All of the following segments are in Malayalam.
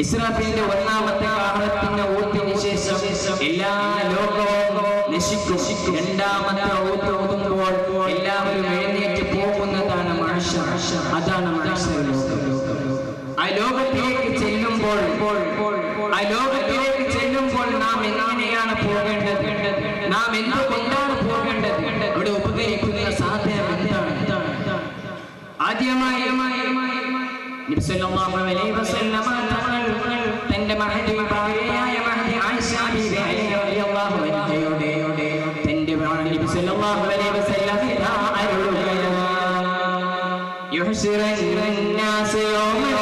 ഇസ്രാഫീലിന്റെ ഒന്നാമത്തെ കാഹളത്തിന്റെ ഊത്തിന് ശേഷം എല്ലാ ലോകവും നശിക്കും. രണ്ടാമത്തെ ഊത്ത് ഊതുമ്പോൾ എല്ലാവരും എഴുന്നേറ്റ് പോകുന്നതാണ് മഹ്ശർ. അതാണ് മഹ്ശർ ലോകം. ആ ലോകത്തിലേക്ക് ചെല്ലുമ്പോൾ നാം എങ്ങനെയാണ് പോകേണ്ടത്, നാം എന്തുകൊണ്ടാണ് പോകേണ്ടത്, അവിടെ ഉപകരിക്കുന്ന സാധനം എന്താണ്? ആദ്യമായി നബി സല്ലല്ലാഹു അലൈഹി വസല്ലമ തന്റെ മഹദി ഭാര്യയായ മഹദി ആയിഷ ബീവി റളിയല്ലാഹു അൻഹയുടെ തന്റെ നബി സല്ലല്ലാഹു അലൈഹി വസല്ലം അരുളുകയാണ്, യുഹ്ശിറൻ നാസ് യൗമൽ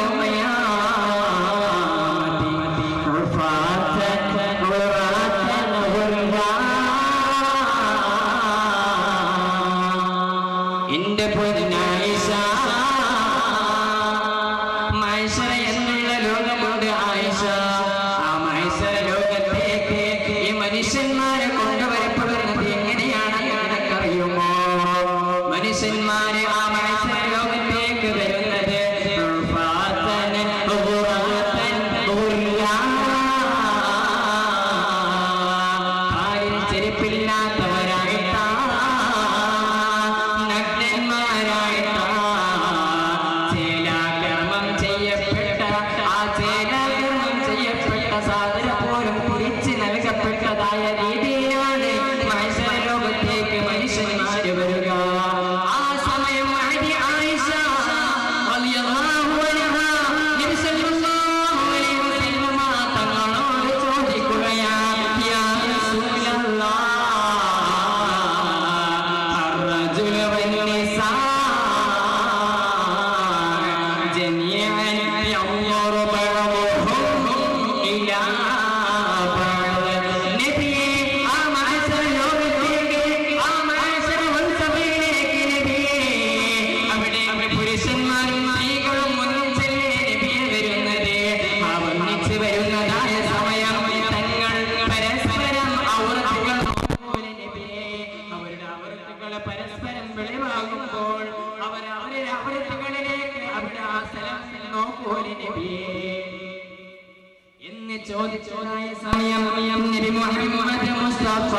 ചോദിച്ചതായ സമയം നബി മുഹമ്മദ് മുസ്തഫ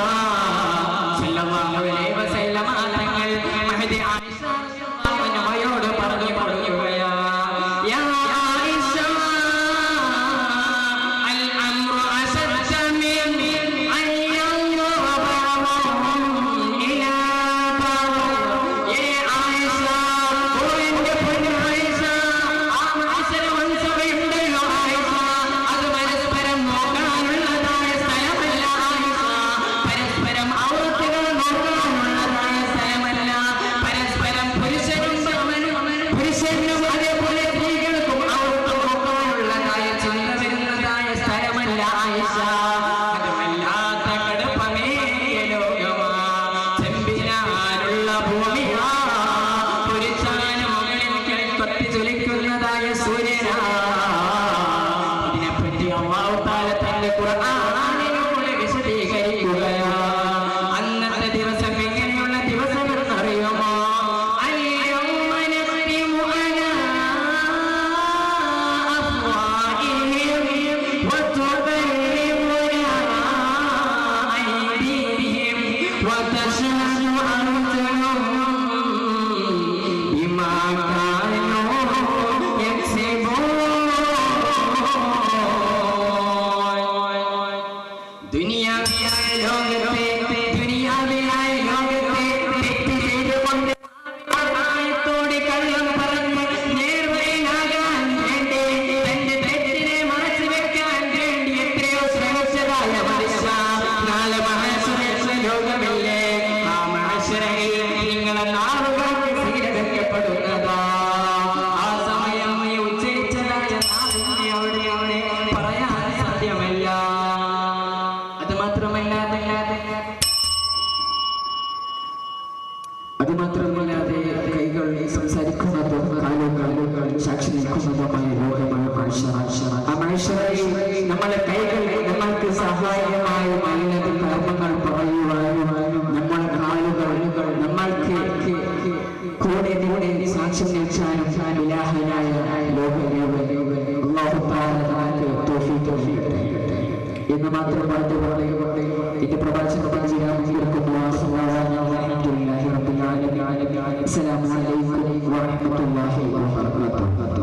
സല്ലല്ലാഹു അലൈഹി വസല്ലം തങ്ങൾ മഹദി ആയിഷ റളിയല്ലാഹു പറഞ്ഞു പറയുകയാ, യാ ആയിഷ അൽ അംറു അശദ്ദ മിൻ അൻ യൻദുറ ബഅദുഹും ഇലാ ബഅദ്. യേ ആയിഷ, ഓ എന്റെ പൊന്നു ആയിഷ, ആ മഹ്ശർ വൻസഭയുണ്ടല്ലോ ആയിഷ, അത് പരസ്പരം നോക്കാനുള്ളതായ സ്ഥലമല്ല ആയിഷ, പരസ്പരം ഔറത്തുകൾ നോക്കാനുള്ളതായ സ്ഥലമല്ല, പരസ്പരം പുരുഷനും അതേപോലെ സ്ത്രീകൾക്കും ഔറത്ത് നോക്കാനുള്ളതായ ചിന്ത വരുന്നതായ സ്ഥലമല്ല ആയിഷ. അത് വല്ലാത്ത കടുപ്പമേറിയ ലോകമാ, ചെമ്പിനാനുള്ള ഭൂമിയാ, പുരുഷാന് മുകളിൽ കത്തി ചൊലിക്കുന്നതായ സൂര്യനാ. ഇതിനെപ്പറ്റി അല്ലാഹു തആല തന്റെ ഖുർആനിലൂടെ വിശദീകരിക്കുകയാ. അന്നത്തെ ദിവസം എങ്ങനെയുള്ള ദിവസം എന്നറിയുമോ? അൽയൗമ നഖ്തിമു അലാ അഫ്വാഹിഹിം വതുബല്ലിഗുനാ അയ്ദീഹിം വതശ്ഹദു അർജുലുഹും ബിമാ കാനൂ യക്സിബൂൻ. ദുനിയാവിയായ ലോകത്തെ തെറ്റ് ചെയ്തുകൊണ്ട് ആയത്തോടെ കള്ളം പറഞ്ഞ് നേർവഴിയാകാൻ വേണ്ടി, തന്റെ തെറ്റിനെ മറച്ചു വെക്കാൻ വേണ്ടി എത്രയോ ശ്രമിച്ചതായ മനുഷ്യ, നാളെ മഹശറ ലോകമില്ലേ, ആ മഹശറയിൽ നിങ്ങളെ നാളുകൾക്ക് സ്വീകരിക്കപ്പെടുന്നതാ. ആ സമയം നീ ഉച്ചരിച്ചതായ നാവിനെ അവിടെ പറയാൻ സാധ്യമല്ല. അത് മാത്രമല്ലാതെ കൈകൾ സംസാരിക്കുന്നതും കാലുകൾ സാക്ഷി നിൽക്കുന്നതുമായ ലോകമാണ് മഹ്ശറ. ആ മഹ്ശറയിൽ നമ്മളെ കൈകൾ നമ്മൾക്ക് സഹായകമായ നല്ലത് കർമ്മങ്ങൾ പറയുവാനും, നമ്മുടെ കാലുകൾ നമ്മൾക്ക് കൂടെ സാക്ഷ്യം നിൽക്കാനും ഇലാഹനായ ലോകദേവൻ അല്ലാഹു തആല എന്ന് മാത്രം എന്റെ പ്രഭാഷണത്തിൽ അസ്സലാമു അലൈക്കും വറഹ്മത്തുള്ളാഹി വബറകാതുഹു.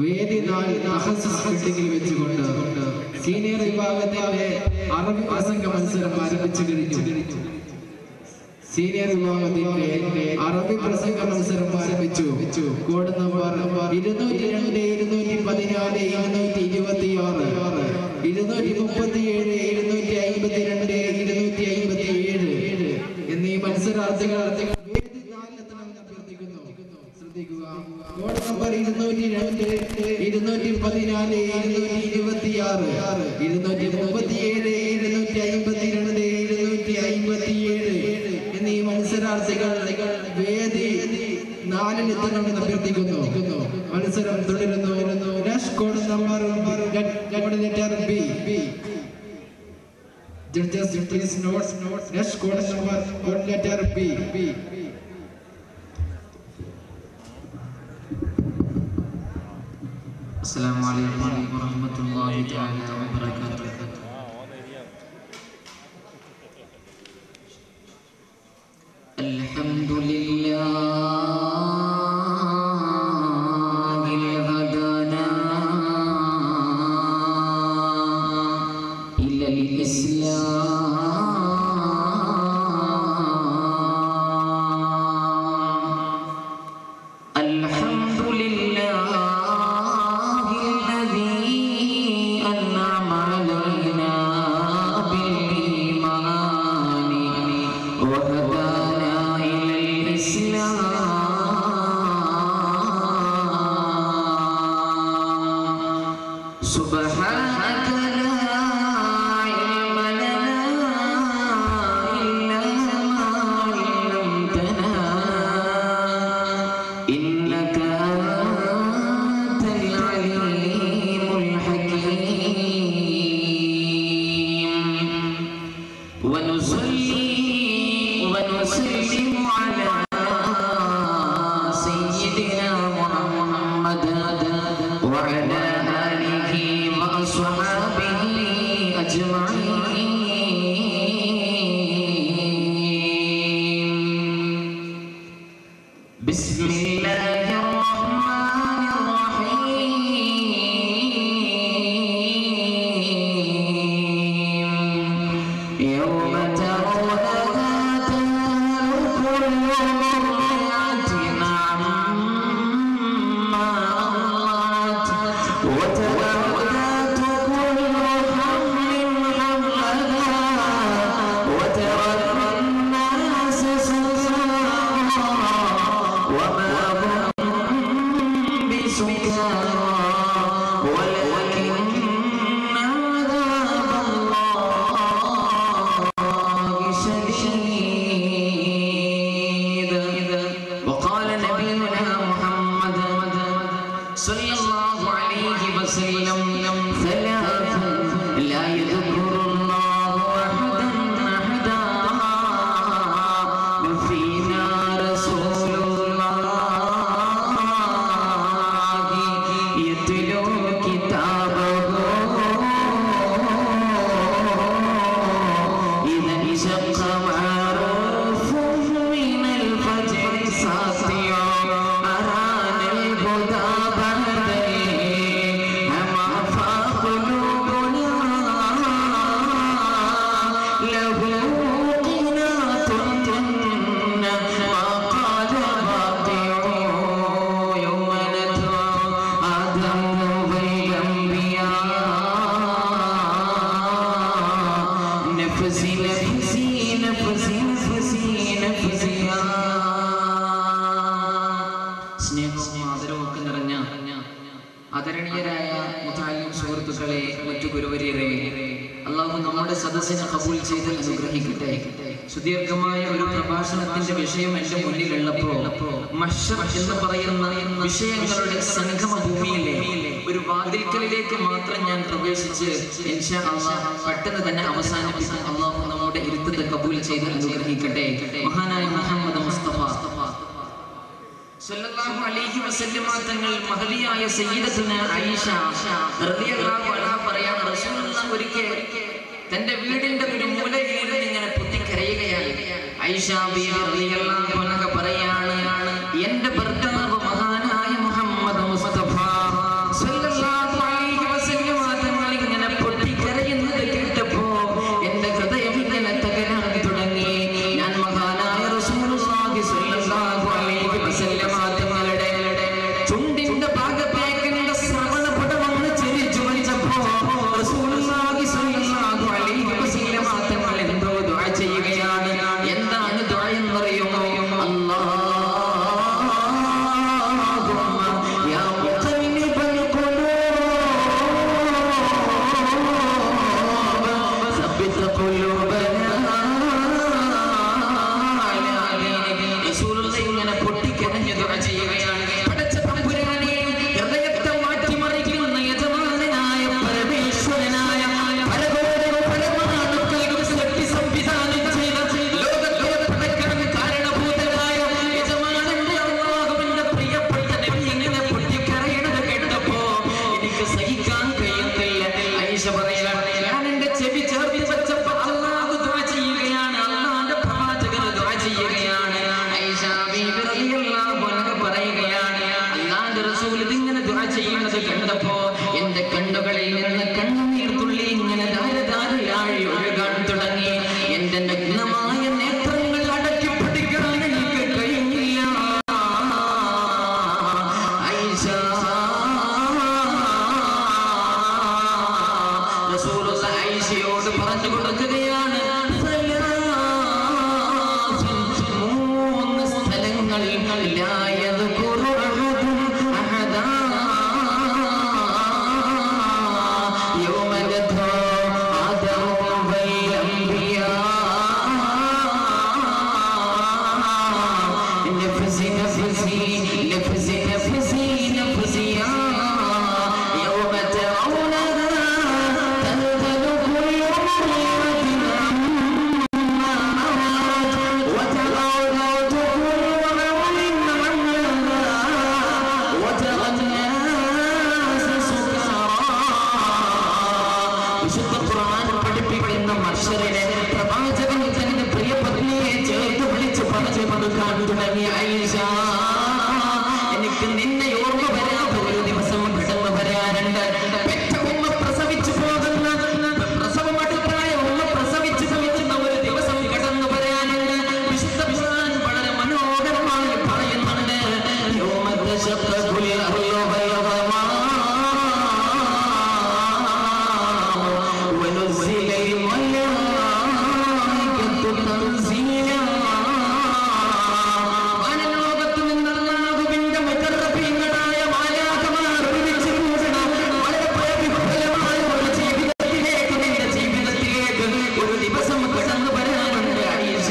വേദി വെച്ചുകൊണ്ട് സീനിയർ വിഭാഗത്തിന്റെ അറബി പ്രസംഗ മത്സരം ആരംഭിച്ചു കഴിഞ്ഞു. സീനിയർ വിഭാഗത്തിന്റെ അറബി പ്രസംഗ മത്സരം ആരംഭിച്ചു. കോഡ് നമ്പർ 202, 214, 226, 237, 252, 257 എന്നീ മത്സരാർത്ഥികൾ കോഡ് നമ്പർ 202, 214, 226, 237, 252, 257 എന്നീ മത്സരാർത്ഥികൾ വേദി 4-ൽ എത്തണമെന്ന് അഭ്യർത്ഥിക്കുന്നു. മത്സരം തുടരുന്നു. Code number letter B. Judges, please note. Next code number letter B. Assalamu alaikum warahmatullahi ta'ala wabarakatuh. Alhamdulillah hadana ila al-islam. Alhamdulillah ആദരണീയരായ മുതഅല്ലിം സുഹൃത്തുക്കളെ, മറ്റു ഗുരുവര്യരെ, അല്ലാഹു നമ്മുടെ സദസ്സിനെ കബൂൽ ചെയ്ത് അനുഗ്രഹിക്കട്ടെ. സുദീർഘമായ ഒരു പ്രഭാഷണത്തിന്റെ വിഷയം എന്റെ മുന്നിലുള്ളപ്പോൾ മഹ്ശർ എന്ന് പറയുന്ന വിഷയങ്ങളുടെ സംഗമ ഭൂമിയിലെ ഒരു വാതിൽക്കലിലേക്ക് മാത്രം ഞാൻ പ്രവേശിച്ച് ഇൻഷാ അല്ലാഹ് പെട്ടെന്ന് തന്നെ അവസാനിപ്പിക്കും. അല്ലാഹു നമ്മുടെ ഇരുത്തത്തെ കബൂൽ ചെയ്ത് അനുഗ്രഹിക്കട്ടെ. മഹാനായ മുഹമ്മദ് മുസ്തഫ സല്ലല്ലാഹു അലൈഹി വസല്ലം തങ്ങൾ മഹദിയായ സയ്യിദത്തുന ആയിഷ റളിയല്ലാഹു അൻഹ പറയാണ്, റസൂലുള്ളാഹി ഒരിക്കൽ തന്റെ വീടിന്റെ ഒരു മൂലയിൽ ഇരുന്ന് ഇങ്ങനെ പൊട്ടിക്കരയുകയാണ്. ആയിഷ ബീവി റളിയല്ലാഹു അൻഹ പറയാണ്, എന്റെ ഭർത്താവ് മഹാനായ മുഹമ്മദ് മുസ്തഫ സല്ലല്ലാഹു അലൈഹി വസല്ലം തങ്ങൾ ഇങ്ങനെ പൊട്ടിക്കരയുന്നത് കേട്ടപ്പോ എന്റെ ഹൃദയം ഇങ്ങനെ തകരാൻ തുടങ്ങി. ഞാൻ മഹാനായ റസൂലുള്ളാഹി സല്ലല്ലാഹു അലൈഹി വസല്ലം തങ്ങളുടെ ചുണ്ടിന്റെ ഭാഗത്തേക്ക് എന്റെ ശ്രവണപടമൊന്ന് ചിരിച്ചു വെച്ചപ്പോ റസൂലുള്ളാഹി സല്ലല്ലാഹു അലൈഹി വസല്ലം തങ്ങൾ എന്തോ ദുആ ചെയ്യുകയാണ്. എന്താണ് ദുആ എന്നറിയുമോ? അല്ലാഹുമ്മ യാ മുഖല്ലിബൽ ഖുലൂബ് സബ്ബിത് ഖുലൂബനാ അലാ ദീനിക. റസൂലുള്ളാഹി ഇങ്ങനെ പൊട്ടിക്കരഞ്ഞ് ദുആ ചെയ്യുകയാണ്. പടച്ച തമ്പുരാനെ, ഹൃദയത്തെ മാറ്റിമറിക്കുന്ന യജമാനനായ പരമേശ്വരനായ പരമോന്നത പരമാണുക്കൾക്ക് സൃഷ്ടി സംവിധാനം ചെയ്ത ലോകത്തെ പടക്കാൻ കാരണഭൂതനായ യജമാനന്റെ അല്ലാഹുവിന്റെ പ്രിയപ്പെട്ട നബി ഇങ്ങനെ പൊട്ടിക്കരയുന്നത് കേട്ടപ്പോ എനിക്ക് സഹിക്കാൻ കഴിയുന്നില്ല. ആയിഷ പറയാണ്, ഞാൻ എന്റെ ചെവി ചേർത്ത് വെച്ചപ്പോ അല്ലാഹു ദുആ ചെയ്യുകയാണ്, അല്ലാഹുവിന്റെ പ്രവാചകൻ ദുആ ചെയ്യുകയാണ്. ആയിഷ ബീവി റളിയല്ലാഹു അൻഹ പറയുകയാണ്, അല്ലാഹുവിന്റെ റസൂൽ ഇതിങ്ങനെ ദുആ ചെയ്യുന്നത് കണ്ടപ്പോ എന്റെ കണ്ണുകളിൽ നിന്ന് കണ്ണുനീർ തുള്ളി ഇങ്ങനെ ധാരധാരയായി ഒഴുകാൻ തുടങ്ങി. എന്റെ നഗ്നമായ നേത്രങ്ങൾ അടക്കി പിടിക്കാൻ എനിക്ക് കഴിഞ്ഞില്ല. ആയിഷ റസൂലുള്ളാഹി ആയിഷയോട് പറഞ്ഞു കൊടുക്കുകയാണ്, മൂന്ന് സ്ഥലങ്ങളിൽ ലാ യദ്കുറു അഹദുൻ അഹദാ യൗമ യദ്ഉ ആദമു വൽ അംബിയാ നഫ്സി നഫ്സി നഫ്സി നഫ്സി നഫ്സിയാ യൗമ തറൗനഹാ തൻതലു കുല്ലു മുർദിഅത്തിൻ അമ്മാ وتغوض كل رجل عملها وترى الناس سكارى. വിശുദ്ധ ഖുർആൻ പഠിപ്പിക്കുന്ന മഹ്ശറിനെ പ്രവാചകൻ തന്റെ പ്രിയ പത്നിയെ ചേർത്ത് വിളിച്ച് പറഞ്ഞു കൊടുക്കാൻ തുടങ്ങി. ആയിഷ, എനിക്ക് നിന്നെ ഓർമ്മ വരാത്ത ഒരു ദിവസം കടന്നു വരാനുണ്ട്. പെറ്റ ഉമ്മ പ്രസവിച്ചു പോകുന്ന പ്രസവമടുക്കായ ഉമ്മ പ്രസവിച്ചു പോകുന്ന ഒരു ദിവസം കടന്നു വരാനുണ്ട്. വിശുദ്ധ ഖുർആൻ വളരെ മനോഹരമായി പറയുന്നുണ്ട്, യൗമ തശഖഖുൽ അർളു ബൈദമാ വനുസ്സിലൽ മലായികത്തു തൻസീലാ. വാനലോകത്തു നിന്ന് അല്ലാഹുവിന്റെ മുഖറബീങ്ങളായ മാലാഖമാർ ഒരുമിച്ച് കൂടണം. വളരെ പ്രബലമായ ഒരു ജീവിതത്തിലേക്ക്, നിന്റെ ജീവിതത്തിലേക്ക് ഒരു ദിവസം കടന്നു വരാനുണ്ട് ആയിഷ.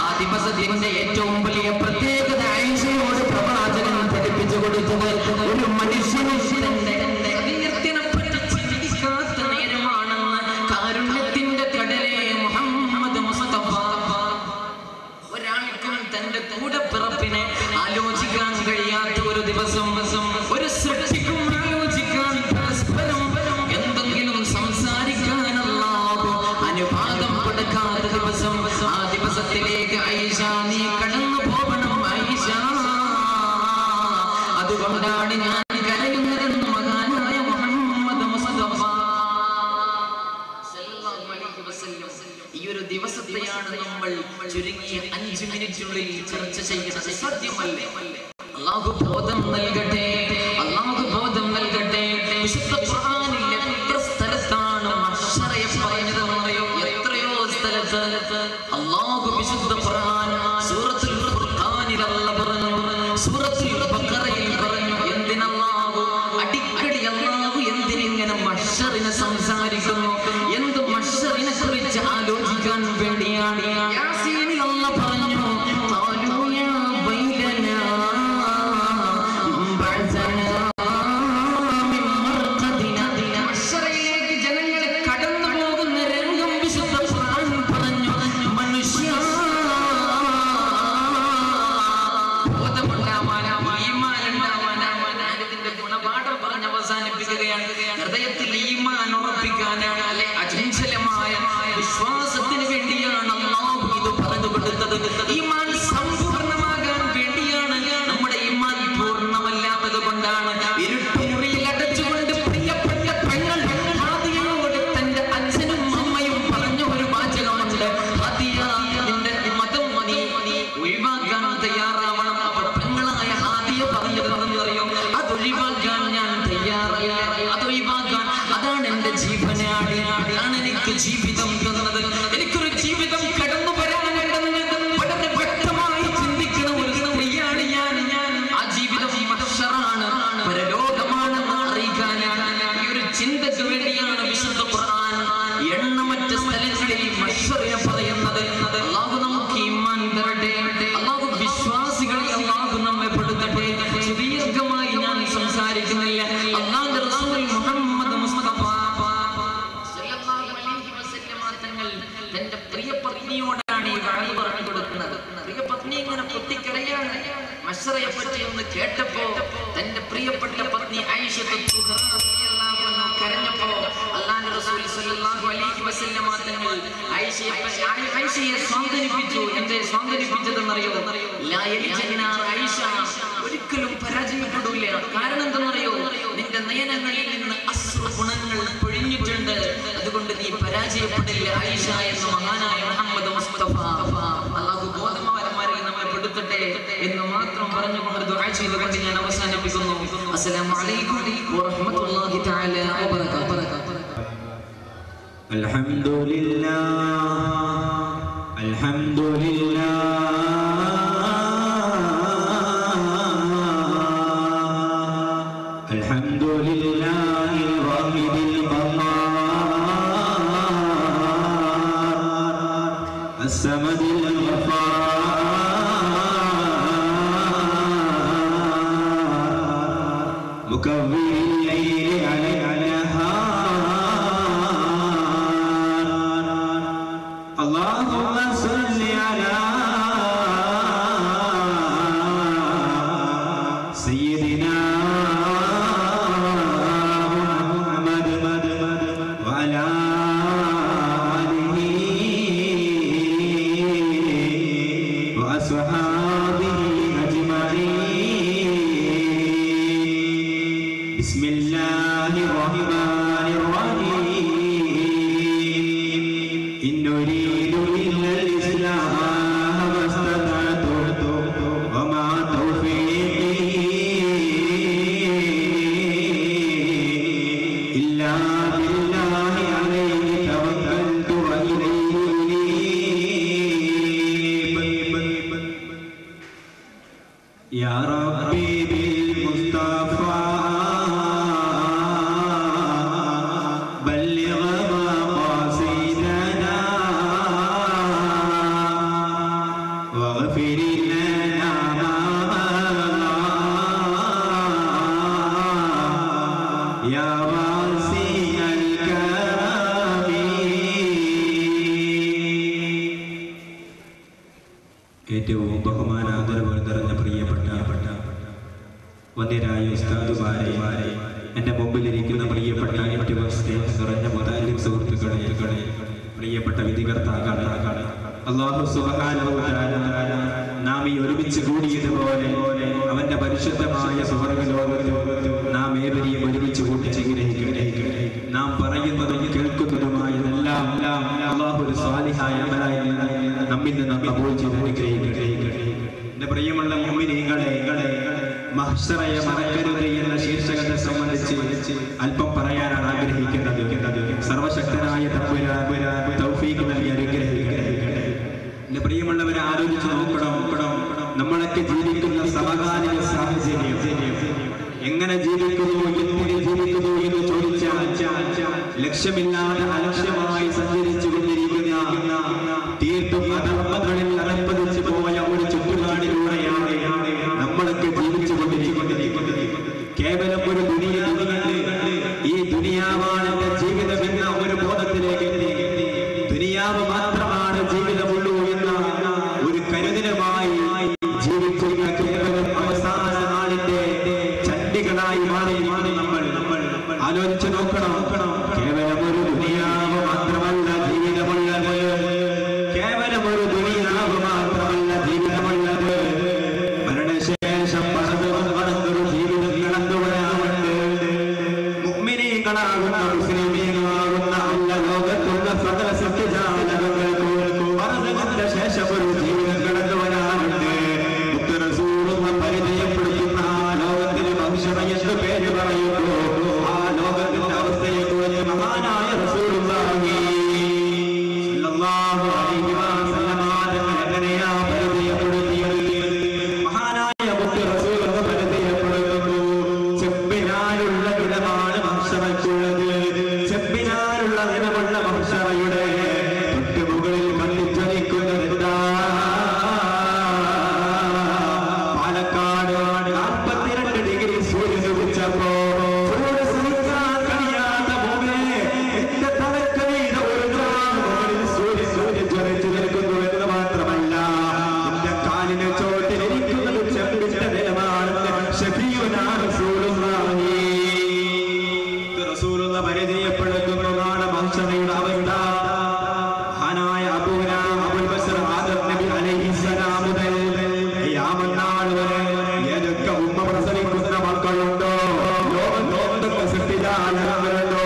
ആ ദിവസത്തിന്റെ ഏറ്റവും വലിയ പ്രത്യേകത ആയിഷയോട് പ്രവാചകൻ പഠിപ്പിച്ചു കൊടുത്തത് ഒരു മനുഷ്യനെ തന്റെ ഹൃദയത്തിനെപ്പറ്റി ചിന്തിക്കാത്ത നേരമാണെന്ന്. കാരുണ്യത്തിന്റെ കടലേ മുഹമ്മദ് മുസ്തഫ. ഒരാൾക്കും തന്റെ കൂടപ്പിറപ്പിനെ ആലോചിക്കാൻ കഴിയാത്ത ഒരു ദിവസം, ഒരു സൃഷ്ടിക്കും ആലോചിക്കാൻ പരസ്പരം എന്തെങ്കിലും സംസാരിക്കാൻ അല്ലാഹു അനുവാദം കൊടുക്കാത്ത ദിവസം, ആ ദിവസത്തിലേക്ക് ആയിഷ നീ കടന്നു പോകണം ആയിഷ. അതുകൊണ്ടാണ് ഞാൻ കരയുന്നതെന്ന് മഹാനായ മുഹമ്മദ് മുസ്തഫ സല്ലല്ലാഹു അലൈഹി വസല്ലം. ഈ ഒരു ദിവസത്തെയാണ് നമ്മൾ ചുരുങ്ങിയ 5 മിനിറ്റിനുള്ളിൽ ചർച്ച ചെയ്യുന്നത്. സത്യമല്ലേ? അല്ലാഹു ബോധം നൽകട്ടെ, അല്ലാഹു ബോധം നൽകട്ടെ. വിശുദ്ധ ഖുർആനിൽ എത്ര സ്ഥലത്താണ് മഹ്ശറയെ പറഞ്ഞതെന്നറിയോ? എത്രയോ സ്ഥലത്ത് അല്ലാഹു വിശുദ്ധ ഖുർആൻ സൂറത്തുൽ ഫുർഖാനിൽ അല്ലാഹു പറഞ്ഞു, സൂറത്തുൽ ബഖറയിൽ പറഞ്ഞു. എന്തിനല്ലാഹു അടിക്കടി അല്ലാഹു എന്തിനിങ്ങനെ മഹ്ശറിനെ സംസാരിക്കുന്നു? എന്ത് മഹ്ശറിനെ കുറിച്ച് ആലോചിക്കാൻ വേണ്ടിയാണ്. യാസീനിൽ അല്ലാഹു പറഞ്ഞു, ഖാലൂ യാ വൈലനാ പ്രവർത്തിക്കാനാണ്, അചഞ്ചലമായ വിശ്വാസത്തിന് വേണ്ടിയാണ് അല്ലാഹു ഇത് പറഞ്ഞു കൊടുത്തത്. ഈമാൻ സമ്പൂർണ്ണമാകാൻ വേണ്ടിയാണ്. നമ്മുടെ ഈമാൻ പൂർണ്ണമല്ലാത്തത് കൊണ്ടാണ് ഇരുട്ടുമുറിയിൽ അടച്ചുകൊണ്ട് പ്രിയപ്പെട്ട പെങ്ങൾ ഹാദിയയോട് തന്റെ അച്ഛനും അമ്മയും പറഞ്ഞ ഒരു വാചകമുണ്ട്. ഹാദിയ, നിന്റെ മതം നീ ഒഴിവാക്കാൻ തയ്യാറാവണം. അപ്പോൾ പെങ്ങളായ ഹാദിയ പറഞ്ഞറിയോ, അതൊഴിവാക്കാൻ ഞാൻ തയ്യാറല്ല, അതൊഴിവാക്കാൻ, അതാണ് എന്റെ ജീവനാണ്, അതാണ് എനിക്ക് ജീവിതം തന്നത്. എനിക്കൊരു ജീവിതം കടന്നു വരാനുണ്ടെന്ന് വളരെ വ്യക്തമായി ചിന്തിക്കുന്ന ഒരു സ്ത്രീയാണ് ഞാൻ. ആ ജീവിതം മഹ്ശറാണ്, പരലോകമാണെന്ന് അറിയിക്കാനാണ്. ഈ ഒരു ചിന്തയ്ക്ക് വേണ്ടിയാണ് വിശുദ്ധ ഖുർആൻ എണ്ണമറ്റ സ്ഥലങ്ങളിൽ മഹ്ശറിനെ പറയുന്നത്. അല്ലാഹു നമുക്ക് ഈമാൻ തരട്ടെ, അല്ലാഹു വിശ്വാസികളെ അല്ലാഹു നമ്മെ പെടുത്തട്ടെ. ദീർഘമായി ഞാൻ സംസാരിക്കുന്നില്ല. അല്ലാഹുവിന്റെ റസൂൽ മുഹമ്മദ് മുസ്തഫ സല്ലല്ലാഹു അലൈഹി വസല്ലം തങ്ങൾ തന്റെ പ്രിയ പത്നിയോടാണ് ഈ വഴി പറഞ്ഞു കൊടുക്കുന്നത്. പ്രിയ പത്നി ഇങ്ങനെ പൊട്ടിക്കരയാണ്. മശ്റയെ പറ്റി ഒന്ന് കേട്ടപ്പോ തന്റെ പ്രിയപ്പെട്ട പത്നി ആയിഷ റളിയല്ലാഹു അൻഹ കരഞ്ഞപ്പോ അല്ലാഹുവിന്റെ റസൂൽ സല്ലല്ലാഹു അലൈഹി വസല്ലം തങ്ങൾ ആയിഷയെ സ്വാന്തനിപ്പിച്ചു. എന്തേ സ്വാന്തനിപ്പിച്ചതെന്നറിയോ? ലാ യൽജന്നാർ ആയിഷ, ഒരിക്കലും പരാജയപ്പെടില്ല. കാരണം എന്തെന്നറിയോ? നിന്റെ നയനങ്ങളിൽ നിന്ന് അസ്ര ഗുണങ്ങൾ പൊഴിഞ്ഞിട്ടുണ്ട്, അതുകൊണ്ട് നീ പരാജയപ്പെടില്ല ആയിഷ എന്ന് മഹാനായ മുഹമ്മദ് മുസ്തഫ. അല്ലാഹു ബോധവാന്മാരിൽ നമ്മെ പെടുത്തട്ടെ എന്ന് മാത്രം പറഞ്ഞുകൊണ്ട് ദുആ ചെയ്തുകൊണ്ട് ഞാൻ അവസാനിപ്പിക്കുന്നു. അസ്സലാമു അലൈക്കും വറഹ്മത്തുള്ളാഹി തആല വബറകാതുഹു. അൽഹംദുലില്ലാഹ് അൽഹംദുലില്ലാഹ് അൽഹംദുലില്ലാഹിൽ വാഹിദിൽ ഖഹാർ അസ്സമദിൽ ഗഫാർ മുകവ്വിരിൽ ലൈലി അലൈഹി اللهم صل على سيدنا محمد وعلى آله وأصحابه أجمعين. بسم الله الرحمن الرحيم. إن نريد إلا الإصلاح ما استطعت وما توفيقي إلا بالله عليه توكلت وإليه أنيب. يا ربي بالمصطفى بلغ مقاصدنا واغفر لنا يا واسع الكرم. ഏറ്റവും ബഹുമാനാദരവ് നിറഞ്ഞ പ്രിയപ്പെട്ട വന്യരായ ഉസ്താദുമാരെ, എൻ്റെ മുമ്പിലിരിക്കുന്ന പ്രിയപ്പെട്ട ഏറ്റവും സ്നേഹം നിറഞ്ഞ മുതാലിം സുഹൃത്തുക്കളെ, പ്രിയപ്പെട്ട വിധികർത്താക്കളെ, അല്ലാഹു സുബ്ഹാനഹു വ തആല നാം ഈ ഒരുമിച്ച് കൂടിയതുപോലെ അവന്റെ പരിശുദ്ധമായ സ്വർഗ്ഗലോകത്ത് നാം ഏവരെയും ഒരുമിച്ച് കൂട്ടിച്ചേർക്കട്ടെ. നാം പറയുന്നതും കേൾക്കുന്നതുമായതെല്ലാം അല്ലാഹു ഒരു സ്വാലിഹായ അമലായി നമ്മിൽ നിന്ന് കബൂൽ ചെയ്ത് അനുഗ്രഹിക്കട്ടെ. എൻ്റെ പ്രിയമുള്ള മുഅ്മിനീങ്ങളെ, മഹ്ശറയെ മറക്കരുത് എന്ന ശീർഷകത്തെ സംബന്ധിച്ച് അല്പം പറയാനാണ് ആഗ്രഹിക്കുന്നത്. സർവശക്തനായ തമ്പുരാൻ തൗഫീഖ് നൽകി അനുഗ്രഹിക്കട്ടെ. എൻ്റെ പ്രിയമുള്ളവരെ, ആലോചിച്ച് നോക്കണം, നമ്മളൊക്കെ ജീവിക്കുന്ന സമകാലിക സാഹചര്യം എങ്ങനെ ജീവിക്കുന്നു, എന്തിന് ജീവിക്കുന്നു എന്ന് ചോദിച്ചാൽ ലക്ഷ്യമില്ലാതെ അലക്ഷ്യമായി സഞ്ചരിച്ചു കൊണ്ടിരിക്കുന്ന, തീർത്തും അധർമ്മങ്ങളിൽ അലപ്പതിച്ചു പോയ ഒരു ചുറ്റുപാടിലൂടെയാണ് നമ്മളൊക്കെ ജീവിച്ചു കൊണ്ടിരിക്കുന്നത്. കേവലം ഒരു ഈ ദുനിയാവാണ് എന്റെ ജീവിതം എന്ന ഒരു ബോധത്തിലേക്ക് എത്തി. ദുനിയാവ് മാത്രമാണ് ജീവിതമുള്ളൂ എന്ന ഒരു കരുതലുമായി ജീവിക്കുന്ന കേവലം അവസാന നാളിന്റെ ചണ്ഡികളായി മാറി നമ്മൾ ആലോചിച്ച് നോക്കണം. കേവലം ഒരു ഭൂമിയിലാകുന്ന അല്ല ലോകത്തുള്ള സകല സത്യജാലകങ്ങൾക്കും മരണത്തിന്റെ ശേഷം ഒരു ജീവിതം കടന്നു വരാനുണ്ട്. റസൂലുള്ള പരിചയപ്പെടുത്തുന്ന ആ ലോകത്തിന് മനുഷ്യർ എന്ന് പേര് പറയുന്നു. ആ ലോകത്തിന്റെ അവസ്ഥയെ കുറിച്ച് മഹാനായ റസൂലുള്ളാഹി സ്വല്ലല്ലാഹു അലൈഹി വസല്ലം എങ്ങനെയാ പരിചയപ്പെടുത്തിയത്? മഹാനായ മുത്ത് റസൂലുള്ള പരിചയപ്പെടുത്തുന്നു. ചെപ്പിനാലുള്ള ദിനമാണ് മഹ്ശറയ്ക്കുള്ളത്. ചെപ്പിനാലുള്ള ദിനമുള്ള മഹ്ശറയുടെ തൊട്ടുമുകളിൽ കണ്ണിച്ചൊലിക്കുന്നതെന്താ? പാലക്കാട് 42 ഡിഗ്രി സൂര്യൻ ഉദിച്ചപ്പോ ചൂട് സഹിക്കാൻ കഴിയാത്ത ഭൂമിയെ എന്റെ തലക്കൈത ഒരു മുകളിൽ സൂര്യൻ ജ്വലിച്ചു നിൽക്കുന്നു എന്ന് മാത്രമല്ല എന്റെ കാലിന് ചോട്ടിലിരിക്കുന്നത് ചെമ്പിന്റെ നിലമാണെന്ന് ശഫീഉനാ റസൂലുള്ളാഹി റസൂലുള്ള പരിചയപ്പെടുത്തുന്നതാണ് മഹ്ശറയുടെ അവസ്ഥ. മഹാനായ അബുൽ ബസർ ആദം നബി അലൈഹിസ്സലാം മുതൽ ഖിയാമത്ത് വരെ ഏതൊക്കെ ഉമ്മ പ്രസവിക്കുന്ന മക്കളുണ്ടോ, ലോകത്തൊക്കെ സൃഷ്ടിജാലങ്ങളുണ്ടോ,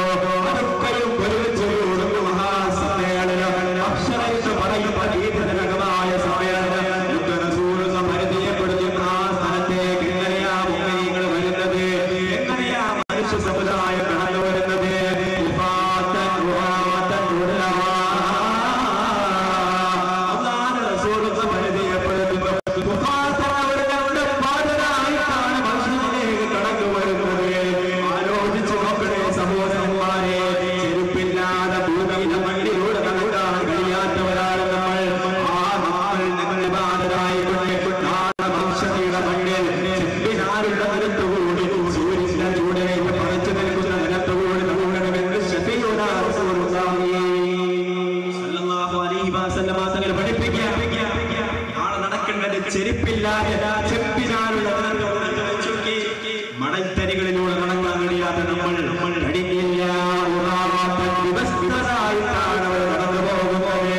അതൊക്കെയും ഒരുമിച്ച് കൂടുന്ന മഹാസമ്മേളനം മഹ്ശറയിൽ പറയുന്ന ഭീകരമായ സമ്മേളനം റസൂലുള്ള പരിചയപ്പെടുത്തുന്ന ആ സ്ഥലത്തേക്ക് എങ്ങനെയാ മുഅ്മിനീങ്ങൾ വരുന്നത്? എങ്ങനെയാ മനുഷ്യ സമുദായം കടന്നു വരുന്നത്? അല്ലാഹു റസൂലുള്ള പരിചയപ്പെടുത്തുന്നു. ആലോചിച്ചു നോക്കണേ സഹോദരന്മാരെ, ചെരുപ്പില്ലാതെ ഭൂമിയിലെ മണ്ണിലൂടെ നടക്കാൻ കഴിയാത്തവരാണ് നമ്മൾ. ആ ഞങ്ങളുടെ ബാധരായിക്കൊണ്ട് നാളെ മനുഷ്യരുടെ മണ്ണിൽ ചെപ്പിനാലുള്ള നിരത്തുകൂടി സൂര്യന്റെ ചൂടേക്ക് പറിച്ചു നിൽക്കുന്ന നിരത്തുകൂടി നോക്കണമെന്ന് ശഫീഉനാ റസൂലുള്ളാഹി സ്വല്ലല്ലാഹു അലൈഹി വസല്ലം തങ്ങൾ പഠിപ്പിക്കുക. നാളെ നടക്കേണ്ടത് ചെരുപ്പില്ലാതെ ചെപ്പിനാലുള്ള മണൽത്തരികളിലൂടെ നടക്കാൻ കഴിയാതെ നമ്മൾ കടിഞ്ഞില്ല വ്യവസ്ഥരായിട്ടാണ് അവർ നടന്നു പോകുന്നത്.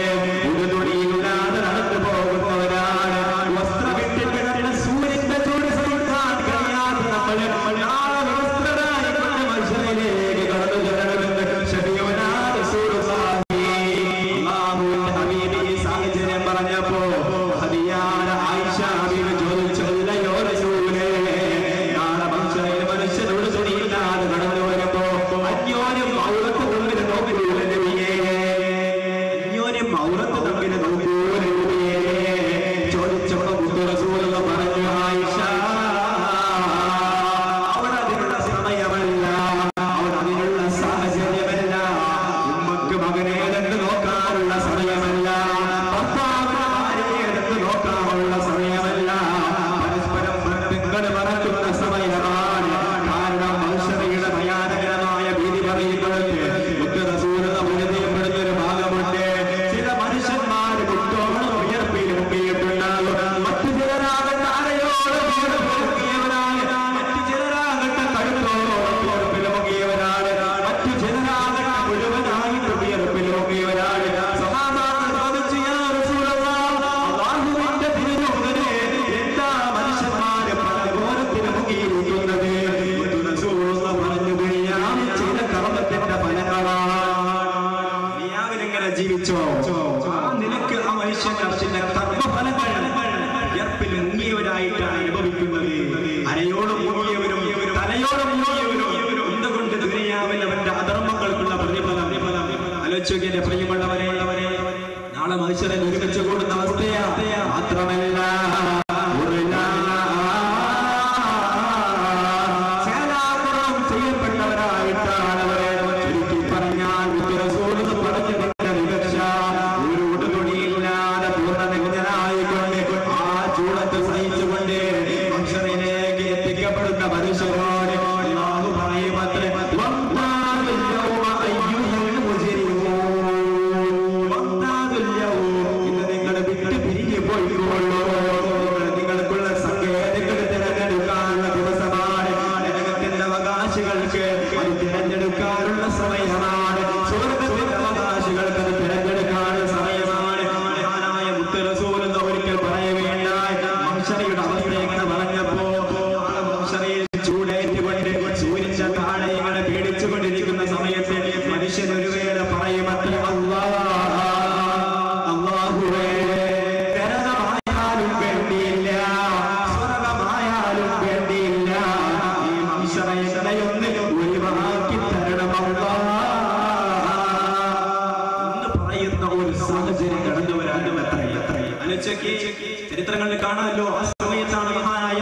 ഒരു തുണിയില്ലാതെ നടന്നു പോകുന്നവരാണ്. വസ്ത്രമിട്ട് കിടന്ന സൂര്യന്റെ ചൂട് സഹിക്കാൻ കഴിയാതെ നമ്മൾ നാളെ വ്യവസ്ഥരായിക്കൊണ്ട് മനുഷ്യരിലേക്ക് കടന്നു ചെല്ലണമെന്ന് ശഫീഉനാ റസൂലുള്ളാഹി അല്ലാഹുവിന്റെ ഹബീബ് ഈ സാഹചര്യം പറഞ്ഞപ്പോ ഹദിയാന ആയിഷ ബീവി ചോദിച്ചല്ലയോ റസൂലേ, നാളെ മനുഷ്യനോട് തുണിയില്ലാതെ കടന്നു വരുമ്പോ അന്യോന്യം ഔറത്ത് തമ്മിൽ നോക്കൂല നബിയേ, അന്യോന്യം ഔറത്ത് തമ്മിൽ നോക്കൂല നബിയേ ചോദിച്ചപ്പോ റസൂലുള്ള പറഞ്ഞു, ആയിഷ അവിടെ അതിനുള്ള സമയമല്ല, അവിടെ അതിനുള്ള സാഹചര്യമല്ല, ഉമ്മക്ക് മകനെ കണ്ട് നോക്കാനുള്ള സമയമല്ല, ഭർത്താവിനെ ഭാര്യയെ കണ്ട് നോക്കാനുള്ള സമയമല്ല, പരസ്പരം ബന്ധങ്ങൾ മറക്കുന്ന സമയമാണ്. കാരണം മനുഷ്യരുടെ ഭയാനകരമായ ഭീതി പറയുന്നത് റസൂലുള്ള പരിചയപ്പെടുന്നൊരു ഭാഗമുണ്ട്. ചില മനുഷ്യന്മാർ കുട്ടോളം ഉയർപ്പിൽ മുങ്ങിയിട്ടുണ്ടാകും. മറ്റു ചിലരാകട്ടെ അരയോളം മുങ്ങിയവരാണ്, മറ്റു ചിലരാകട്ടെ കഴുത്തോളം ഉയർപ്പിൽ മുങ്ങിയവരാണ്, മറ്റു ചിലരാകട്ടെ മുഴുവനായിട്ട് ഉയർപ്പിൽ മുങ്ങിയവരാണ്. സഹാബാക്കൾ ചോദിച്ചു, യാ റസൂലല്ലാഹ്, അല്ലാഹുവിന്റെ തിരുദൂതനെ, എന്താ മനുഷ്യന്മാര് പല ഘോരത്തിൽ മുങ്ങിയിരിക്കുന്നത്? റസൂലുള്ള പറഞ്ഞു, ദുനിയാവ് ചെയ്ത കർമ്മത്തിന്റെ ഫലങ്ങളാണ്. ദുനിയാവിലെങ്ങനെ ജീവിച്ചോ ആ നിനക്ക് ആ മനുഷ്യന്റെ കർമ്മഫലങ്ങൾ ഉയർപ്പിൽ മുങ്ങിയവരായിട്ടാണ് അനുഭവിക്കുന്നത്. അരയോളം മുങ്ങിയവരും തലയോളം മുങ്ങിയവരും എന്തുകൊണ്ട് ദുനിയാവിൽ അവന്റെ അധർമ്മങ്ങൾക്കുള്ള പ്രതിഫലം ആലോചിക്കുക. പ്രിയമുള്ളവരെ, നാളെ മനുഷ്യരെ ഒരുമിച്ച് കൂടുന്ന അവസ്ഥയാ. മാത്രമല്ല ചെയ്യപ്പെട്ടവരായിട്ടാണ് അവരെ. ചുരുക്കി പറഞ്ഞാൽ റസൂലുള്ള പറഞ്ഞതിന്റെ വിവക്ഷ ഒരു ഉടുതുണിയില്ലാതെ പൂർണ്ണനഗ്നനായിക്കൊണ്ട് ആ ചൂടത്ത് സഹിച്ചുകൊണ്ട് മനുഷ്യരിലേക്ക് എത്തിക്കപ്പെടുന്ന മനുഷ്യരോട് അല്ലാഹു പറയുമത്രേ, ഇത് നിങ്ങൾ വിട്ട് പിരിഞ്ഞു പോയിക്കൊള്ളൂ. നിങ്ങൾക്കുള്ള സങ്കേതങ്ങൾ തിരഞ്ഞെടുക്കാനുള്ള ദിവസമാണ്. നരകത്തിന്റെ അവകാശികൾക്ക് അത് തിരഞ്ഞെടുക്കാനുള്ള സമയമാണ്. സ്വർഗ്ഗത്തിന്റെ അവകാശികൾക്ക് അത് തിരഞ്ഞെടുക്കാനുള്ള സമയമാണ്. മഹാനായ മുത്ത് റസൂലുള്ള ഒരിക്കൽ പറയവേണ്ട മനുഷ്യരുടെ അവസ്ഥയെങ്ങനെ പറഞ്ഞപ്പോ മനുഷ്യരെ ചൂടേറ്റുകൊണ്ട് സൂര്യന്റെ താഴെ ഇങ്ങനെ പേടിച്ചുകൊണ്ടിരിക്കുന്ന സമയത്ത് മനുഷ്യൻ ഒരു വേള പറയുമത്രേ അല്ലാഹുവേ നരകമായാലും വേണ്ടിയില്ല സ്വർഗമായാലും വേണ്ടിയില്ല ഈ മനുഷ്യരെയൊന്നിനും ഒഴിവാക്കി തരണം എന്ന് പറയുന്ന ഒരു സാഹചര്യം കടന്നു വരാനും ചരിത്രങ്ങളിൽ കാണാമല്ലോ. ആ സമയത്താണ് മഹാനായ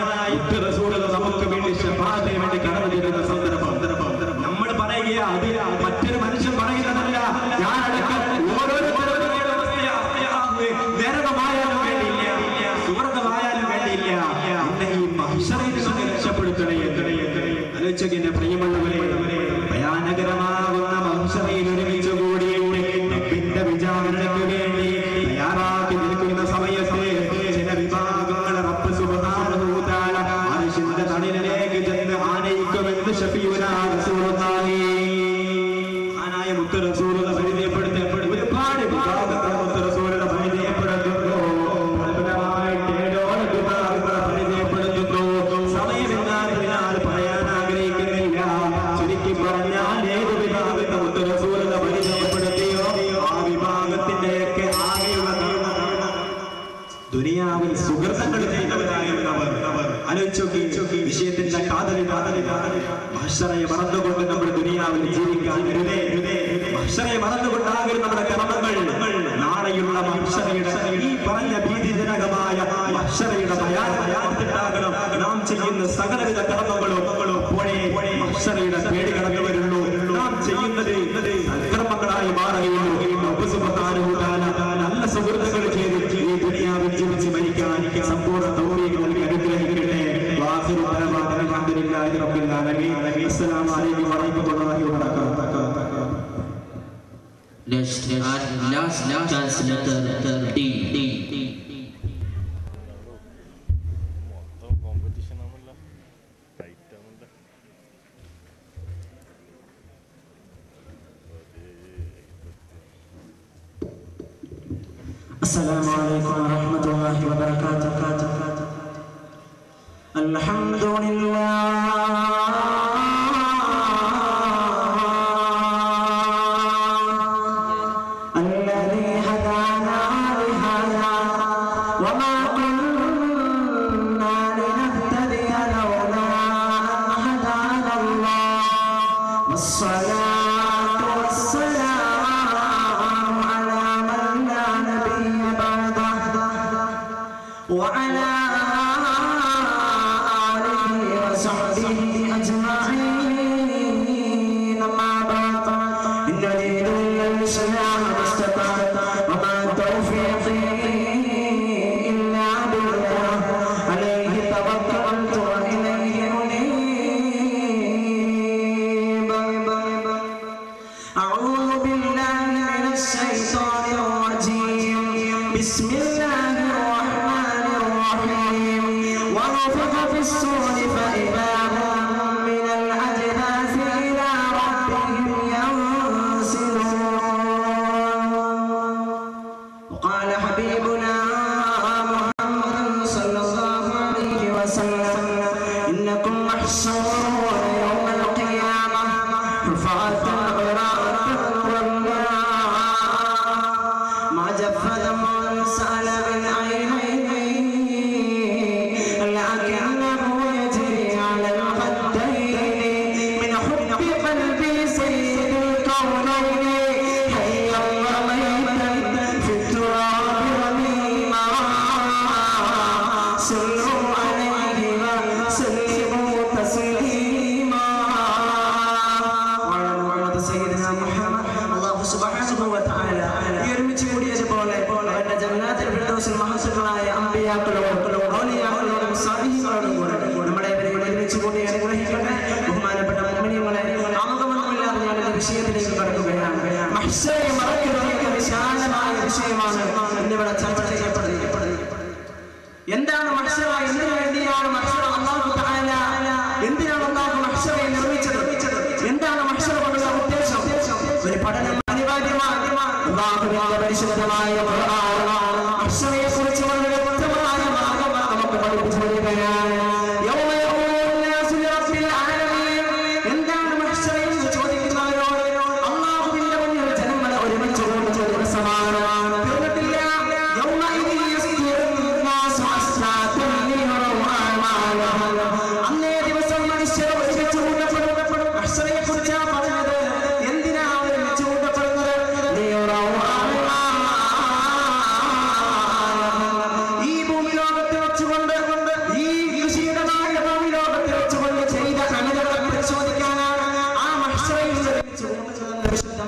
നമുക്ക് വേണ്ടി ശഫാഅത്തിന് വേണ്ടി കടന്നു വരുന്ന സന്ദർഭം. നമ്മൾ പറയുക അതിൽ മറ്റൊരു മനുഷ്യൻ പറയുന്നതല്ല. ഞാനടക്കം ഓരോരുത്തരും നരകമായാലും വേണ്ടിയില്ല സുവർഗമായാലും വേണ്ടിയില്ല എന്നെ ഈ മഹ്ശറിൽ നിന്ന് രക്ഷപ്പെടുത്തണേ. ആലോചിക്കുന്ന പ്രിയമുള്ളവരെ, ഭയാനകരമാകുന്ന മഹ്ശറിൽ ഒരുമിച്ച് കൂടി റബ്ബിന്റെ വിചാരണയ്ക്ക് വേണ്ടി തയ്യാറാക്കി നിൽക്കുന്ന സമയത്ത് ചില വിഭാഗങ്ങൾ റബ്ബ് സുബ്ഹാനഹു വ തആല അർശിന്റെ തണലിലേക്ക് ചെന്ന് ആനയിക്കുമെന്ന് ശഫീഉനാ റസൂലുള്ളാഹി ആനായ മുത്ത് റസൂലുള്ളാഹി പരിചയപ്പെടുത്തി ഒരുപാട് വിഭാഗങ്ങൾ മുത്ത് റസൂലുള്ളാഹി പരിചയപ്പെടുത്തുന്നു. പരിചയപ്പെടുത്തുന്നു. സമയമില്ലാത്തതിനാൽ പറയാൻ ആഗ്രഹിക്കുന്നില്ല. ചുരുക്കി പറഞ്ഞാൽ ഏത് വിഭാഗത്തെ മുത്ത് റസൂലുള്ളാഹി പരിചയപ്പെടുത്തിയോ ആ വിഭാഗത്തിന്റെയൊക്കെ ആകെയുള്ള ദുനിയാവിൽ സുഹൃത്തുക്കൾ ചെയ്തവരായിരുന്നവർ. ആലോചിച്ചോക്കി വിഷയത്തിന്റെ കാതലി മഹ്ശറയെ മറന്നുകൊണ്ട് നമ്മൾ ദുനിയാവിൽ ജീവിക്കാൻ മഹ്ശറയെ മറന്നുകൊണ്ടാകരുത് നമ്മുടെ കർമ്മങ്ങൾ. നാളെയുള്ള മഹ്ശറയുടെ ഈ പറഞ്ഞ ഭീതിജനകമായ മഹ്ശറയുടെ ഭയാനകമാകണം നാം ചെയ്യുന്ന സകലവിധ കർമ്മങ്ങളും. അപ്പോഴേ മഹ്ശറയുടെ പേടി കടന്നു വരുള്ളൂ. നാം ചെയ്യുന്നത് സൽക്കർമ്മങ്ങളായി മാറുകയുള്ളൂ. നല്ല സുഹൃത്തുക്കൾ ചെയ്ത് ഈ ദുനിയാവിൽ ജീവിച്ച് മരിക്കാൻ സമ്പൂർണ്ണ തൗഫീഖ് നൽകി അനുഗ്രഹിക്കട്ടെ. വാഖിറു ദഅവാനാ അൽഹംദുലില്ലാഹി റബ്ബിൽ ആലമീൻ. അസ്സലാമു അലൈക്കും വറഹ്മത്തുള്ളാഹി വബറകാതുഹു. Last chance letter D. السلام عليكم ورحمة الله وبركاته. الحمد لله الذي هدانا لهذا وما كنا لنهتدي لولا أن هدانا الله والصلاة والسلام على من لا نبي بعده وعلى آله وصحبه أجمعين. أما بعد إن دين الإسلام ما استطعت وما توفيقي إلا بالله عليه توكلت وإليه أنيب. أعوذ بالله من الشيطان الرجيم. بسم الله الرحمن الرحيم. ونفخ في الصور فإذا هم من الأجداث إلى ربهم ينسلون. وقال حبيبنا محمد صلى الله عليه وسلم إنكم محشورون يوم القيامة حفاة عراة غرلا ما جف دم سأل من عينيه لكنه يجري على الخدين من حب قلبي سيد الكونين حيا وميتا في التراب رميما. صلوا عليه وسلموا تسليما. وعلى محمد سيدنا محمد. الله سبحانه وتعالى ഒരുമിച്ച് കൂടിയതുപോലെ അവന്റെ ജന്നാത്തുൽ ഫിർദൗസിൽ മഹസുകളായ അമ്പിയാക്കളോടും ഔലിയാക്കളോടും സാലിഹീങ്ങളോടും കൂടെ നമ്മുടെ ഒരുമിച്ച് കൂടി അനുഗ്രഹിക്കട്ടെ. ബഹുമാനപ്പെട്ട മുഅ്മിനീങ്ങളെ, ആമുഖമൊന്നുമില്ലാതെ ഞാൻ ഈ വിഷയത്തിലേക്ക് കടക്കുകയാണ്. മഹ്ശറെ മറക്കുന്ന വിശാലമായ വിഷയമാണ് ഇന്നിവിടെ ചർച്ച ചെയ്യപ്പെടുന്നത്. എന്താണ് മഹ്ശറ? എന്തിനു വേണ്ടിയാണ് മഹ്ശറ? അല്ലാഹു തആല എന്തിനാണ് അല്ലാഹു മഹ്ശറയെ നിർമ്മിച്ചത്? എന്താണ് മഹ്ശറ കൊണ്ടുള്ള ഉദ്ദേശം? ഒരു പഠനം അനിവാര്യമാണ്. അല്ലാഹുവിന്റെ പരിശുദ്ധമായ ഖുർആൻ മഹ്ശറയെ കുറിച്ച് വളരെ വ്യക്തമായ മാർഗ്ഗം നമുക്ക് പഠിപ്പിച്ചു തരികയാണ്. യൗമ യഖൂലു നാസു ലിറബ്ബിൽ ആലമീൻ. എന്താണ് മഹ്ശറ എന്ന് ചോദിക്കുന്നവരോട് അല്ലാഹുവിന്റെ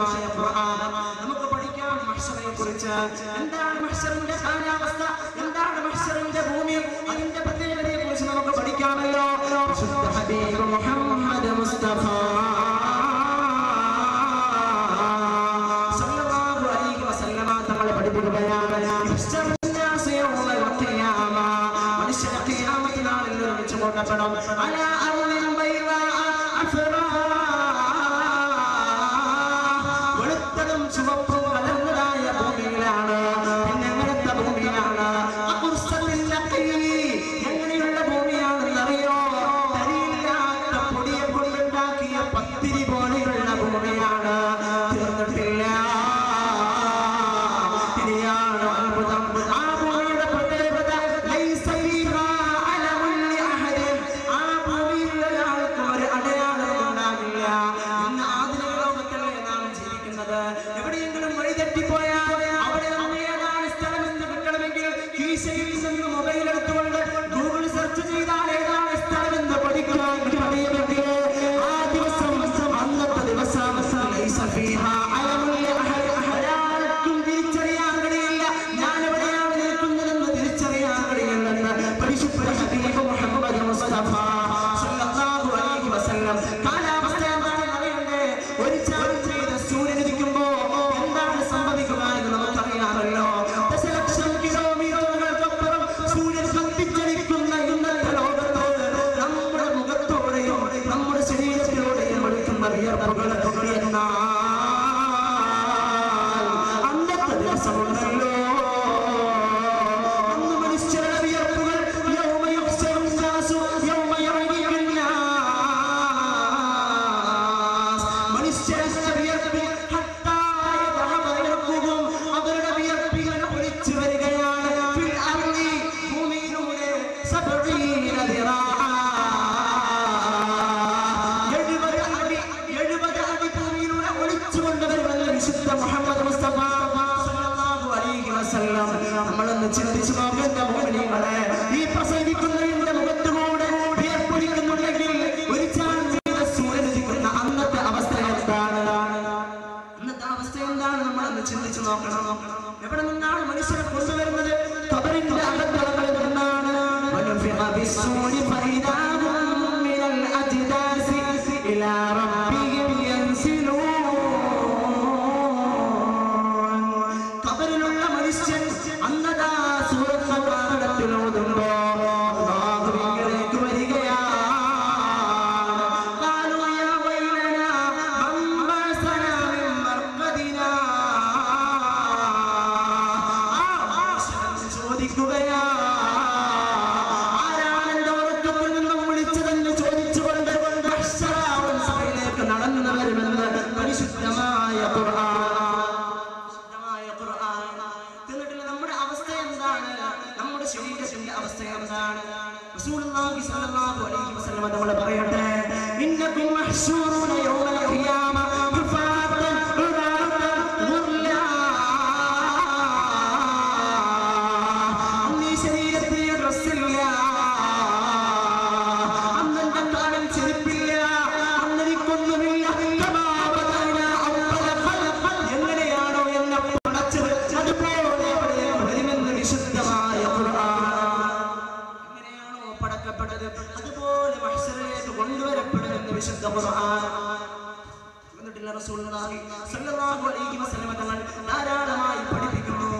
പരിശുദ്ധമായ ഖുർആൻ നമുക്ക് പഠിക്കാം മഹ്ശറിനെ കുറിച്ച്. എന്താണ് മഹ്ശറിന്റെ കാലാവസ്ഥ, എന്താണ് മഹ്ശറിന്റെ ഭൂമി, അതിന്റെ പ്രത്യേകതയെ കുറിച്ച് നമുക്ക് പഠിക്കാമല്ലോ. പരിശുദ്ധ ഹബീബ് മുഹമ്മദ് മുസ്തഫ സല്ലല്ലാഹു അലൈഹി വസല്ലമ തങ്ങൾ പഠിപ്പിക്കുകയാണ്, മനുഷ്യരെ ഖിയാമത്ത് നാളിൽ ഒരുമിച്ച് കൊണ്ടുവരണം. അലാ അർളിൻ ബൈദാ അഫ്റാ, വെളുത്തതും ചുവപ്പും കലർന്നതായ ഭൂമിയിലാണ്. പിന്നെ എങ്ങനത്തെ ഭൂമിയാണ്? എങ്ങനെയുള്ള ഭൂമിയാണെന്നറിയോ? തരിയില്ലാത്ത പൊടിയെ കൊണ്ടുണ്ടാക്കിയ പത്തിരി പോലെയുള്ള ഭൂമിയാണ്. തീർന്നിട്ടില്ല, ഇനിയാണ് അത്ഭുതം. ആ ഭൂമിയുടെ പ്രത്യേകത ലൈസ ഫീഹാ അലമുൻ ലിഅഹദിൻ, ആ ഭൂമിയിൽ ഒരാൾക്കും ഒരു അടയാളം ഉണ്ടാകില്ല. ഇന്ന് ആധുനിക ലോകത്തല്ലേ നാം ജീവിക്കുന്നത്. എവിടെയെങ്കിലും വഴിതെറ്റിപ്പോയാൽ അവിടെ നമ്മൾ ഏതാണ് സ്ഥലമെന്ന് കിട്ടണമെങ്കിൽ കീശയിൽ നിന്ന് മൊബൈൽ എടുത്തുകൊണ്ട് ഗൂഗിൾ സെർച്ച് ചെയ്താൽ ഏതാണ് സ്ഥലമെന്ന് പഠിക്കണമെങ്കിൽ ആ ദിവസം അന്നത്തെ ദിവസം ലൈസ ഫീഹാ അലമുൻ ലിഅഹദിൻ, ഒരാൾക്കും തിരിച്ചറിയാൻ കഴിയില്ല ഞാൻ എവിടെയാണ് നിൽക്കുന്നതെന്ന് തിരിച്ചറിയാൻ കഴിയില്ലെന്ന് പരിശുദ്ധ ഹബീബ് മുഹമ്മദ് മുസ്തഫ സല്ലല്ലാഹു അലൈഹി വസല്ലം. കാലാവസ്ഥ എന്താണെന്ന് അറിയണ്ടേ? ഒരു ചായം ചെയ്ത സൂര്യൻ ഉദിക്കുമ്പോ എന്താണ് സംഭവിക്കുക എന്ന് നമുക്കറിയാമല്ലോ. ദശലക്ഷം കിലോമീറ്ററുകൾക്കപ്പുറം സൂര്യൻ കത്തിച്ചടിക്കുന്ന ഇന്നത്തെ ലോകത്ത് നമ്മുടെ മുഖത്തോടെയും നമ്മുടെ ശരീരത്തിലൂടെയും ഒഴുക്കുന്ന വിയർപ്പുകൾ എന്നാൽ അന്നത്തെ ദിവസമുണ്ടല്ലോ, അന്ന് മനുഷ്യരുടെ വിയർപ്പുകൾ യൗമ യുഹ്ശറു നാസു യൗമ യറീഖുൻ നാസ്, മനുഷ്യരുടെ വിയർപ്പ് ഹത്താ യദഹബ ഇർഖുഹും, അവരുടെ വിയർപ്പുകൾ ഒലിച്ചു വരികയാണ്. ഫിൽ അർളി, ഭൂമിയിലൂടെ 70 ദിറാഅ, 70 അടി ഭൂമിയിലൂടെ ഒലിച്ചു കൊണ്ടുവരുമെന്ന് വിശുദ്ധ മുഹമ്മദ് മുസ്തഫ സല്ലല്ലാഹു അലൈഹി വസല്ലം. നമ്മളൊന്ന് ചിന്തിച്ചു നോക്കേണ്ട മോഹിനികളെ, ഈ പ്രസംഗിക്കുന്നതിന്റെ മുഖത്തുകൂടെ വിയർപ്പൊലിക്കുന്നുണ്ടെങ്കിൽ ഒരു ചായം ചെയ്ത സൂര്യൻ ഉദിക്കുന്ന അന്നത്തെ അവസ്ഥ എന്താണ്? അന്നത്തെ അവസ്ഥ എന്താണ്? നമ്മളൊന്ന് ചിന്തിച്ചു നോക്കണം. എവിടെ നിന്നാണ് മനുഷ്യരെ കൊണ്ടുവരുന്നത്? ഖബറിന്റെ അകത്തളങ്ങളിൽ നിന്നാണ്. വനുഫിഖ ബിസ്സൂരി ഫഇദാ ഹും മിനൽ അജ്ദാസി ഇലാ റബ്ബിഹിം യൻസിലൂൻ. ഖബറിലുള്ള മനുഷ്യൻ അന്നതാ സൂറത്തുൽ ഖാഫിറത്തിൽ ഓതുമ്പോ അല്ലാഹുവിലേക്ക് വരികയാണ്. ഖാലൂ യാ വൈലനാ മൻ ബഅസനാ മിൻ മർഖദിനാ, ചോദിക്കുകയാണ് ആരാണ് എന്റെ ഉറക്കത്തിൽ നിന്നും വിളിച്ചതെന്ന് ചോദിച്ചുകൊണ്ട് മഹ്ശറാവുൻ സഭയിലേക്ക് നടന്നു വരുമെന്ന് പരിശുദ്ധമായ ഖുർആൻ. എന്നിട്ട് നമ്മുടെ അവസ്ഥ എന്താണ്? നമ്മുടെ ശരീരത്തിന്റെ അവസ്ഥ എന്താണ്? റസൂലുള്ളാഹി സ്വല്ലല്ലാഹു അലൈഹി വസല്ലം തങ്ങൾ പറയട്ടെ, ഇന്നകും മഹ്ശൂറൂന യൗമൽ ഖിയാമ ഹുഫാത്തൻ ഉറാത്തൻ ഗുർലാ. അന്ന് ഈ ശരീരത്തിൽ ഡ്രസ്സില്ല, അന്നെന്റെ കാലം ചെരുപ്പില്ല, അന്നെനിക്കൊന്നുമില്ല. കമാ ബദഅനാ അവ്വല ഖൽഖൻ, എങ്ങനെയാണോ എന്നെ പടച്ചത് അതുപോലെ വരുമെന്ന് വിശുദ്ധമായ ഖുർആൻ. എങ്ങനെയാണോ പടക്കപ്പെട്ടത് അതുപോലെ മഹ്ശറിലേക്ക് കൊണ്ടുവരപ്പെടുമെന്ന് വിശുദ്ധ ഖുർആൻ. എന്നിട്ടില്ല റസൂലുള്ളാഹി സ്വല്ലല്ലാഹു അലൈഹി വസല്ലം തങ്ങൾ ധാരാളമായി പഠിപ്പിക്കുന്നു.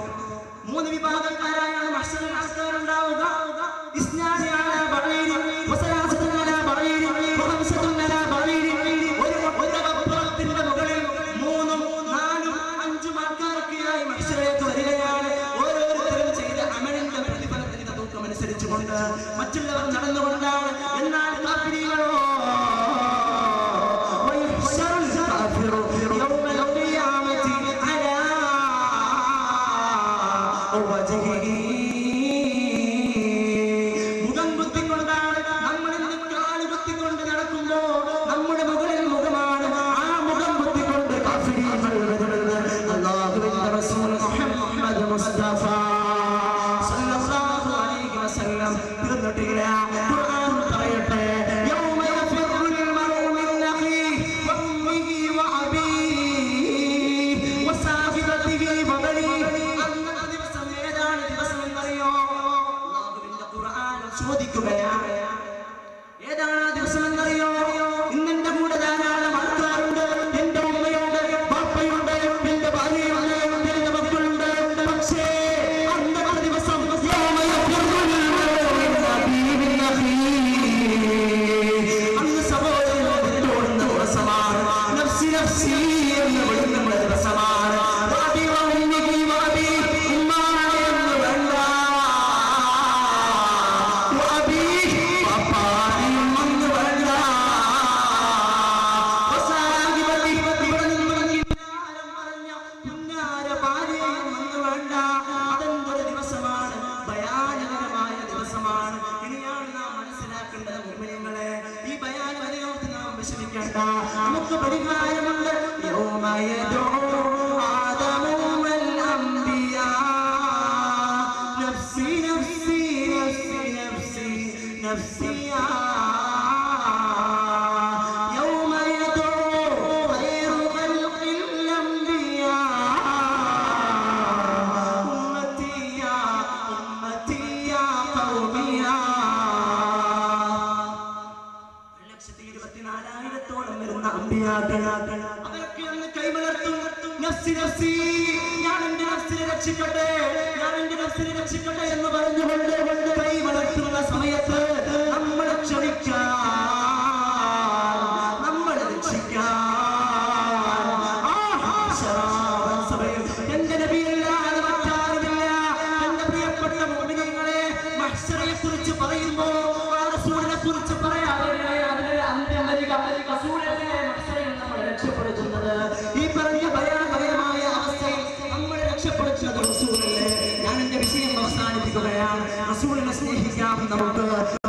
3 വിഭാഗക്കാരായാണ് മഹ്ശറിൽ ആൾക്കാരുണ്ടാവുക. ഇസ്നാനി അലാ ബഈരി വസലാസത്തുൻ അലാ ബഈരി വഖംസത്തുൻ അലാ ബഈരി. ഒരു ഒട്ടകപ്പുറത്തിന്റെ മുകളിൽ 3, 4, 5 ആൾക്കാരൊക്കെയായി മഹ്ശറിലേക്ക് വരികയാണ്. ഓരോരുത്തരും ചെയ്ത അമലിന്റെ പ്രതിഫലത്തിന്റെ തൂക്കമനുസരിച്ചുകൊണ്ട് മറ്റുള്ളവർ നടന്നുകൊണ്ടാണ്. എന്നാൽ കാഫിരീകളോ വയുഹ്ശറുൽ കാഫിറു യൗമൽ ഖിയാമത്തി അലാ വജ്ഹിഹി, മുഖം കുത്തിക്കൊണ്ടാണ്. നമ്മളിൽ കാല് കുത്തിക്കൊണ്ട് നടക്കുമ്പോ നമ്മുടെ മുകളിൽ മുഖമാണ്. ആ മുഖം കുത്തിക്കൊണ്ട് കാഫിരീകൾ വരുന്നത് അല്ലാഹുവിന്റെ റസൂൽ മുഹമ്മദ് മുസ്തഫ സല്ലല്ലാഹു അലൈഹി വസല്ലം. തീർന്നിട്ടില്ല. എന്ന് പറഞ്ഞുകൊണ്ട് കൈ വളർത്തുന്ന സമയത്ത് നമ്മളെ ക്ഷണിക്കാൻ, നമ്മളെ രക്ഷിക്കാൻ എന്റെ നബിയല്ലാതെ മറ്റാരുമില്ല. എന്റെ പ്രിയപ്പെട്ട മുഅ്മിനീങ്ങളെ, മഹ്ശറയെ കുറിച്ച് പറയുമ്പോ റസൂലിനെ കുറിച്ച് പറയാതെ അന്ത്യം വരിക. റസൂലല്ലേ മഹ്ശറയിൽ നമ്മളെ രക്ഷപ്പെടുത്തുന്നത്. ഈ പറഞ്ഞ ഭയാനകരമായ അവസ്ഥയിൽ നമ്മളെ രക്ഷപ്പെടുത്തുന്നത് റസൂലല്ലേ. ഞാൻ എന്റെ വിഷയം അവസാനിപ്പിക്കുകയാണ്. റസൂലിനെ സ്നേഹിക്കാം നമുക്ക്.